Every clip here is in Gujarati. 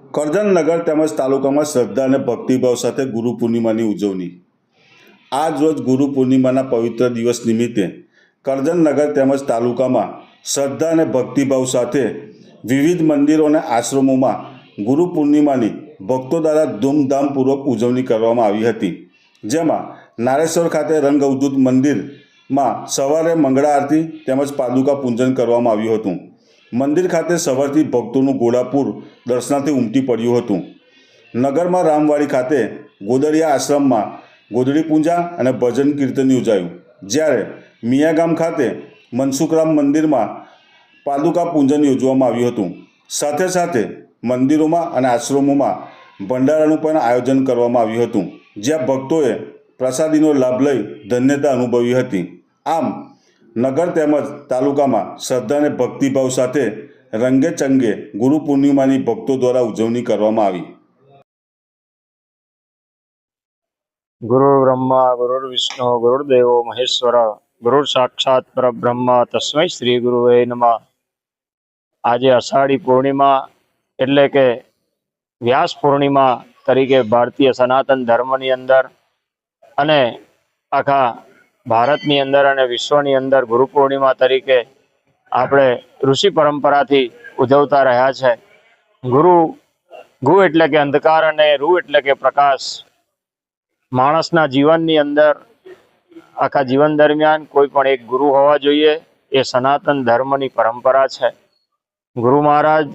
કરજણ નગર તેમજ તાલુકામાં શ્રદ્ધા અને ભક્તિભાવ સાથે ગુરુ પૂર્ણિમાની ઉજવણી। આજ રોજ ગુરુ પૂર્ણિમાના પવિત્ર દિવસ નિમિત્તે કરજણ નગર તેમજ તાલુકામાં શ્રદ્ધા અને ભક્તિભાવ સાથે વિવિધ મંદિરો અને આશ્રમોમાં ગુરુ પૂર્ણિમાની ભક્તો દ્વારા ધૂમધામપૂર્વક ઉજવણી કરવામાં આવી હતી। જેમાં નારેશ્વર ખાતે રંગ અવધૂત મંદિરમાં સવારે મંગળા આરતી તેમજ પાદુકા પૂજન કરવામાં આવ્યું હતું। મંદિર ખાતે સવારથી ભક્તોનું ઘોડાપૂર દર્શનાર્થે ઉમટી પડ્યું હતું। નગરમાં રામવાડી ખાતે ગોદડિયા આશ્રમમાં ગોદડી પૂજા અને ભજન કીર્તન યોજાયું, જ્યારે મિયાગામ ખાતે મનસુખરામ મંદિરમાં પાદુકા પૂજન યોજવામાં આવ્યું હતું। સાથે સાથે મંદિરોમાં અને આશ્રમોમાં ભંડારાનું પણ આયોજન કરવામાં આવ્યું હતું, જ્યાં ભક્તોએ પ્રસાદીનો લાભ લઈ ધન્યતા અનુભવી હતી। આમ નગર તેમજ તાલુકામાં શ્રદ્ધા અને ભક્તિભાવ સાથે રંગે ચંગે ગુરુ પૂર્ણિમાની ભક્તો દ્વારા ઉજવણી કરવામાં આવી। ગુરુ બ્રહ્મા ગુરુ વિષ્ણુ ગુરુદેવો મહેશ્વર ગુરુ સાક્ષાત પરબ્રહ્મ તસ્મૈ શ્રી ગુરુવે નમઃ। આજે અષાઢી પૂર્ણિમા એટલે કે વ્યાસ પૂર્ણિમા તરીકે ભારતીય સનાતન ધર્મની અંદર અને આખા ભારતની અંદર અને વિશ્વની અંદર ગુરુ પૂર્ણિમા તરીકે આપણે ઋષિ પરંપરાથી ઉજવતા રહ્યા છે। ગુરુ એટલે કે અંધકાર અને રૂ એટલે કે પ્રકાશ। માણસના જીવનની અંદર આખા જીવન દરમિયાન કોઈ પણ એક ગુરુ હોવા જોઈએ, એ સનાતન ધર્મની પરંપરા છે। ગુરુ મહારાજ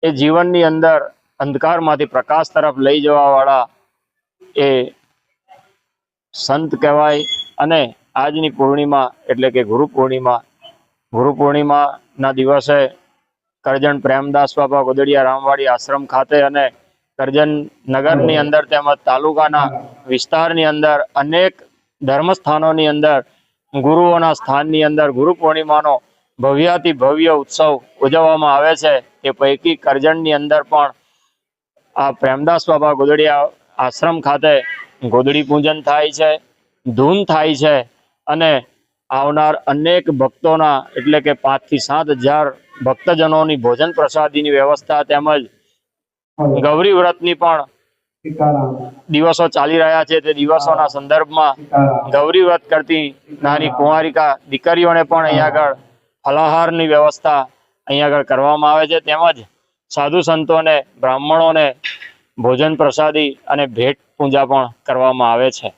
એ જીવનની અંદર અંધકારમાંથી પ્રકાશ તરફ લઈ જવાવાળા એ સંત કહેવાય। અને આજની પૂર્ણિમા એટલે કે ગુરુ પૂર્ણિમાના દિવસે કરજણ પ્રેમદાસ બાબા ગોદડિયા રામવાડી આશ્રમ ખાતે અને કરજણ નગરની અંદર તેમજ તાલુકાના વિસ્તારની અંદર અનેક ધર્મસ્થાનોની અંદર ગુરુઓના સ્થાનની અંદર ગુરુ પૂર્ણિમાનો ભવ્યાતિ ભવ્ય ઉત્સવ ઉજવવામાં આવે છે। તે પૈકી કરજણની અંદર પણ આ પ્રેમદાસ બાબા ગોદડિયા આશ્રમ ખાતે ગોદડી પૂજન થાય છે, ધૂન થાય છે અને આવનાર અનેક ભક્તોના એટલે કે 5 થી 7 હજાર ભક્તજનોની ભોજન પ્રસાદીની વ્યવસ્થા તેમજ ગૌરી વ્રતની પણ દિવસો ચાલી રહ્યા છે। તે દિવસોના સંદર્ભમાં ગૌરી વ્રત કરતી નાની કુંવારિકા દીકરીઓને પણ અહીંયા આગળ ફલાહારની વ્યવસ્થા અહીંયા આગળ કરવામાં આવે છે, તેમજ સાધુ સંતોને બ્રાહ્મણોને ભોજન પ્રસાદી અને ભેટ પૂજા પણ કરવામાં આવે છે।